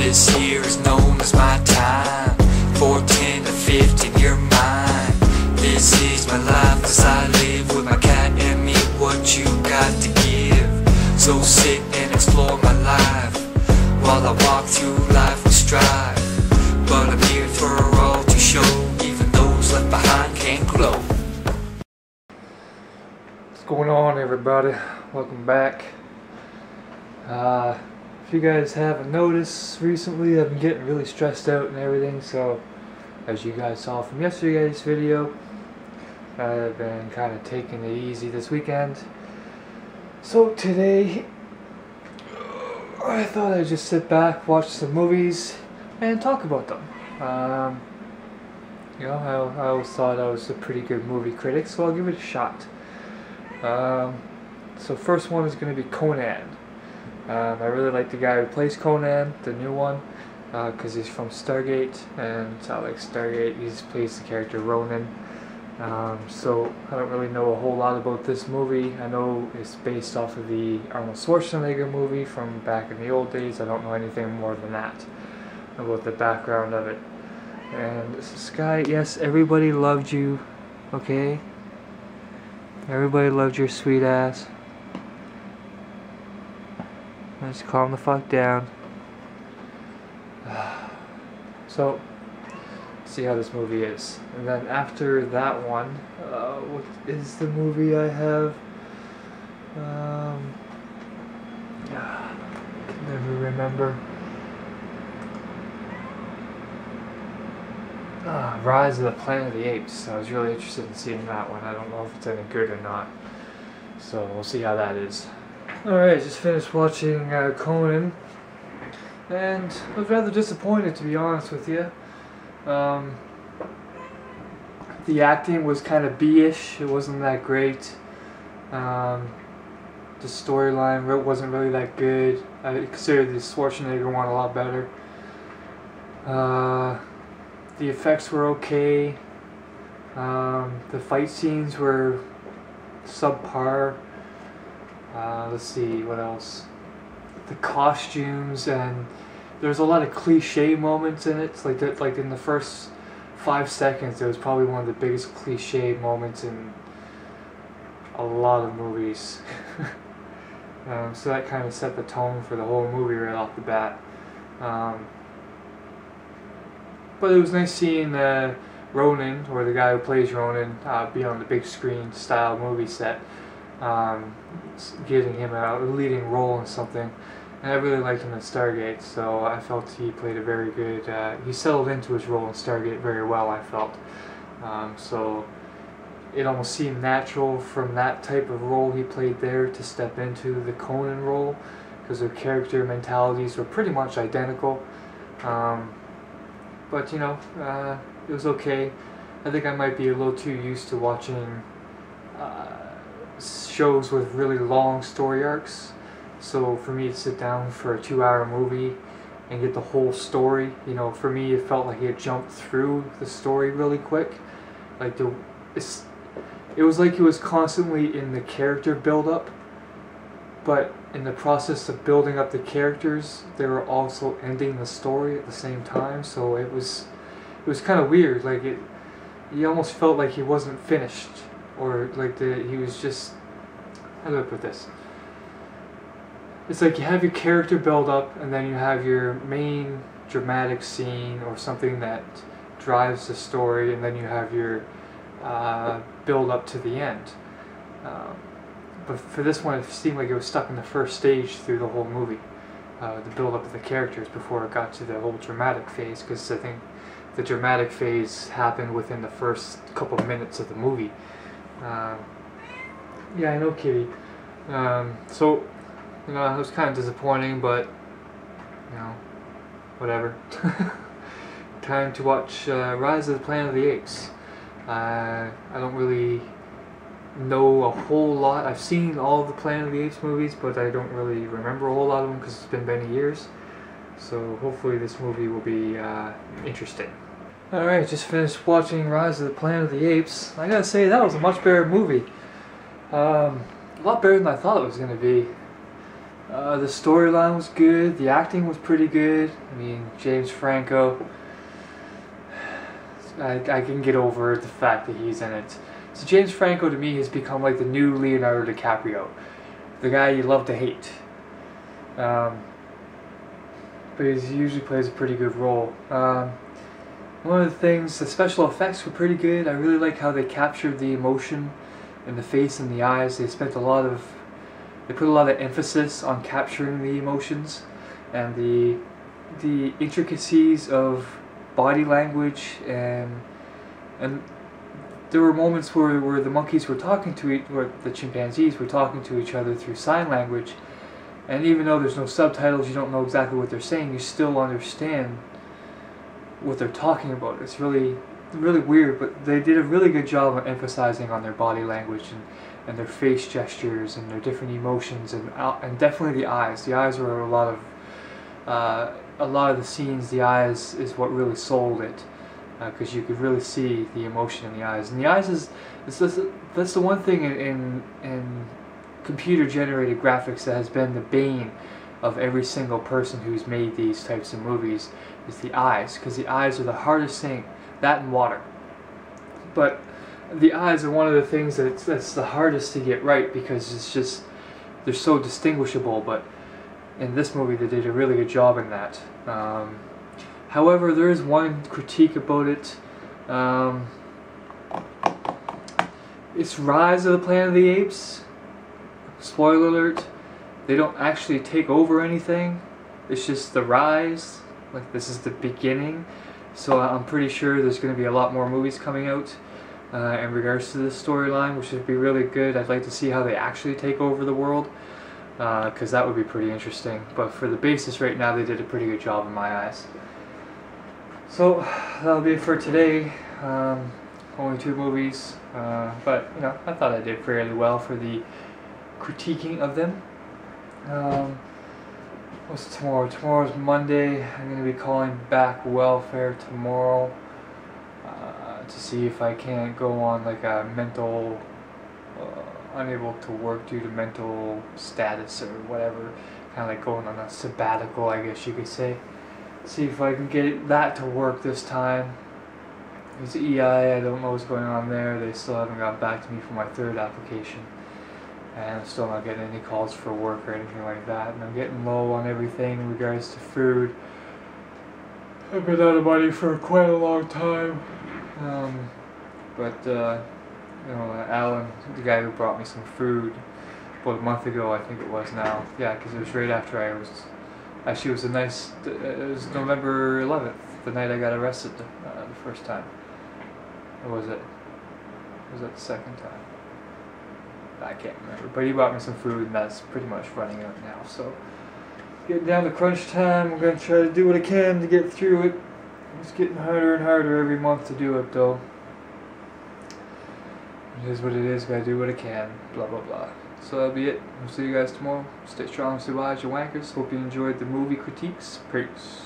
This here is known as my time. 14 to 15, you're mine. This is my life as I live with my cat and me. What you got to give? So sit and explore my life while I walk through life with strive. But I'm here for all to show, even those left behind can't glow. What's going on, everybody? Welcome back. If you guys haven't noticed, recently I've been getting really stressed out and everything, so as you guys saw from yesterday's video, I've been kind of taking it easy this weekend. So today, I thought I'd just sit back, watch some movies, and talk about them. You know, I always thought I was a pretty good movie critic, so I'll give it a shot. So first one is going to be Conan. I really like the guy who plays Conan, the new one, because he's from Stargate, and I like Stargate. He plays the character Ronan. So I don't really know a whole lot about this movie. I know it's based off of the Arnold Schwarzenegger movie from back in the old days. I don't know anything more than that about the background of it. And this guy, yes, everybody loved you, okay? Everybody loved your sweet ass. Let's calm the fuck down. So, let's see how this movie is. And then after that one, what is the movie I have? Never remember. Rise of the Planet of the Apes. I was really interested in seeing that one. I don't know if it's any good or not. So, we'll see how that is. Alright, just finished watching Conan, and I was rather disappointed, to be honest with you. The acting was kind of B-ish, it wasn't that great. The storyline wasn't really that good. I consider the Schwarzenegger one a lot better. The effects were okay. The fight scenes were subpar. Let's see, what else? The costumes, and there's a lot of cliche moments in it. Like in the first 5 seconds, it was probably one of the biggest cliche moments in a lot of movies. So that kind of set the tone for the whole movie right off the bat. But it was nice seeing Ronan, or the guy who plays Ronan, be on the big screen style movie set. Giving him a leading role in something, and I really liked him in Stargate, so I felt he played a very good, he settled into his role in Stargate very well, I felt. So it almost seemed natural from that type of role he played there to step into the Conan role, because their character mentalities were pretty much identical. But you know, it was okay. I think I might be a little too used to watching shows with really long story arcs, so for me to sit down for a 2-hour movie and get the whole story, you know, for me it felt like he had jumped through the story really quick. Like it was like he was constantly in the character build-up, but in the process of building up the characters, they were also ending the story at the same time. So it was kind of weird. Like you almost felt like he wasn't finished. Or like he was just, how do I put this? It's like you have your character build up, and then you have your main dramatic scene or something that drives the story, and then you have your build up to the end. But for this one, it seemed like it was stuck in the first stage through the whole movie, the build up of the characters before it got to the whole dramatic phase, because I think the dramatic phase happened within the first couple minutes of the movie. Yeah, I know, Kitty. So, you know, it was kind of disappointing, but, you know, whatever. Time to watch Rise of the Planet of the Apes. I don't really know a whole lot. I've seen all of the Planet of the Apes movies, but I don't really remember a whole lot of them because it's been many years. So hopefully this movie will be interesting. Alright, just finished watching Rise of the Planet of the Apes. I gotta say, that was a much better movie. A lot better than I thought it was going to be. The storyline was good. The acting was pretty good. I mean, James Franco. I can get over the fact that he's in it. So James Franco to me has become like the new Leonardo DiCaprio, the guy you love to hate. But he usually plays a pretty good role. One of the things, the special effects were pretty good. I really like how they captured the emotion in the face and the eyes. They put a lot of emphasis on capturing the emotions and the intricacies of body language, and there were moments where the monkeys were talking to where the chimpanzees were talking to each other through sign language, and even though there's no subtitles, you don't know exactly what they're saying, you still understand what they're talking about. It's really weird, but they did a really good job of emphasizing on their body language and their face gestures and their different emotions, and definitely the eyes. The eyes were a lot of the scenes. The eyes is what really sold it, because you could really see the emotion in the eyes. And the eyes that's the one thing in computer generated graphics that has been the bane of every single person who's made these types of movies, is the eyes, because the eyes are the hardest thing, that and water. But the eyes are one of the things that's the hardest to get right, because it's just, they're so distinguishable. But in this movie they did a really good job in that. However, there is one critique about it. It's Rise of the Planet of the Apes. Spoiler alert, they don't actually take over anything. It's just the rise. Like, this is the beginning. So I'm pretty sure there's going to be a lot more movies coming out in regards to this storyline, which would be really good. I'd like to see how they actually take over the world, because that would be pretty interesting. But for the basis right now, they did a pretty good job in my eyes. So that'll be it for today. Only 2 movies, but you know, I thought I did fairly well for the critiquing of them. What's tomorrow? Tomorrow's Monday. I'm going to be calling back welfare tomorrow to see if I can't go on like a mental, unable to work due to mental status or whatever, kind of like going on a sabbatical, I guess you could say. See if I can get that to work this time. It's EI, I don't know what's going on there. They still haven't got back to me for my 3rd application. And I'm still not getting any calls for work or anything like that. And I'm getting low on everything in regards to food. I've been out of money for quite a long time. You know, Alan, the guy who brought me some food about a month ago, I think it was now. Yeah, because it was right after I was... Actually, it was November 11th, the night I got arrested the first time. Or was it? Was that the second time? I can't remember. But he bought me some food, and that's pretty much running out now. So, getting down to crunch time. I'm going to try to do what I can to get through it. It's getting harder and harder every month to do it, though. It is what it is. Gotta do what I can. Blah, blah, blah. So that'll be it. I'll see you guys tomorrow. Stay strong, stay wise, you wankers. Hope you enjoyed the movie critiques. Peace.